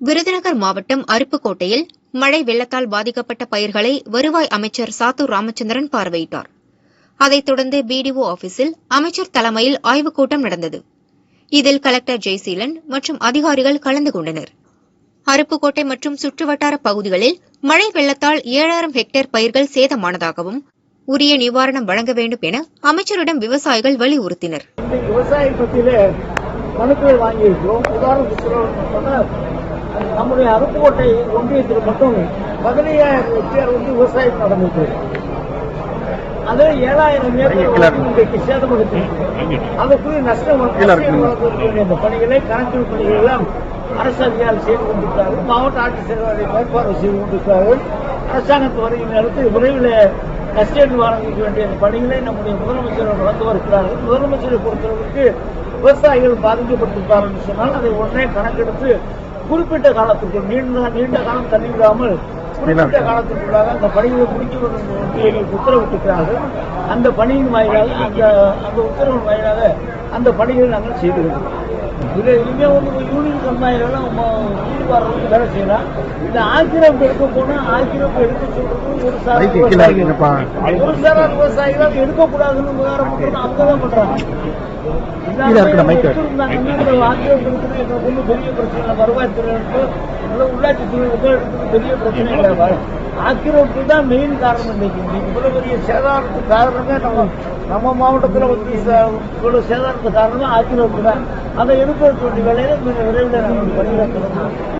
விருதுநகர் மாவட்டம் அருப்புக்கோட்டையில் மழை வெள்ளத்தால் பாதிக்கப்பட்ட பயிர்களை வருவாய் அமைச்சர் சாத்தூர் ராமச்சந்திரன் பார்வையிட்டார். அதைத் தொடர்ந்து பிடிஓ ஆபீஸில் அமைச்சர் தலைமையில் ஆய்வுக் கூட்டம் நடந்தது. இதில் கலெக்டர் ஜெயசீலன் மற்றும் அதிகாரிகள் கலந்து கொண்டனர். அருப்புக்கோட்டை மற்றும் சுற்றுவட்டார பகுதிகளில் மழை வெள்ளத்தால் 7000 ஹெக்டேர் பயிர்கள் சேதமானதாகவும் உரிய நிவாரணம் வழங்க வேண்டும் என அமைச்சரிடம் விவசாயிகள் வலியுறுத்தினர். மனுக்களை வாங்கியிருக்கிறோம். உதாரணத்துக்கு நம்முடைய அருப்புக்கோட்டை ஒன்றியத்தில் மட்டும் 15,000 ஹெக்டேர் விவசாயம் நடந்திருக்கு. அது 7,000 ஏக்கர் இன்றைக்கு சேதப்படுத்திருக்கு. அதற்குரிய நஷ்டம் அந்த பணிகளை கணக்கீடு பணிகள் எல்லாம் அரசு அதிகாரிகள் செய்து கொண்டிருக்கிறார்கள். மாவட்ட ஆட்சித்தலைவர் அதை மேற்பார்வை செய்து கொண்டிருக்கிறார்கள். அரசாங்கத்து வருகின்ற அடுத்து விரைவில் நஷ்ட நிவாரணம் வேண்டிய பணிகளை நம்முடைய முதலமைச்சர் நடந்து வருகிறார்கள். முதலமைச்சரை பொறுத்தவரைக்கு விவசாயிகள் பாதிக்கப்பட்டிருப்பார்கள் என்று சொன்னால் அதை உடனே கணக்கெடுத்து குறிப்பிட்ட காலத்திற்குள் நீண்ட காலம் தள்ளிவிடாமல் குறிப்பிட்ட காலத்திற்குள்ளாக அந்த பணிகளை முடிக்க உத்தரவிட்டிருக்கிறார்கள். அந்த பணியின் வாயிலாக அந்த உத்தரவின் வாயிலாக அந்த பணிகளை நாங்கள் செய்து வருகிறோம். இது இனிமே யூனியன் கம்பெனிலாம் ஈடுபாடு வேலை செய்யலாம். இந்த ஆக்கிரமிப்பு எடுக்க போனா ஆக்கிரமிப்பு எடுக்க சொல்றது ஒரு சாரா விவசாயிகள் எடுக்கக்கூடாதுன்னு விவகாரம் பண்றது அவங்கதான் பண்றாங்க. பெரிய பிரச்சனை வருவாய்த்துறையினருக்கு உள்ளாட்சித்துறை பெரிய பிரச்சனை கிடையாது. ஆக்கிரமிப்பு தான் மெயின் காரணம். இன்னைக்கு இவ்வளவு பெரிய சேதாரத்துக்கு காரணமே நம்ம மாவட்டத்தில் இவ்வளவு சேதாரத்துக்கு காரணமே ஆக்கிரமிப்பு தான். அதை எடுக்க வேண்டிய வேலையில விரைவில் நம்ம பணியாற்றணும்.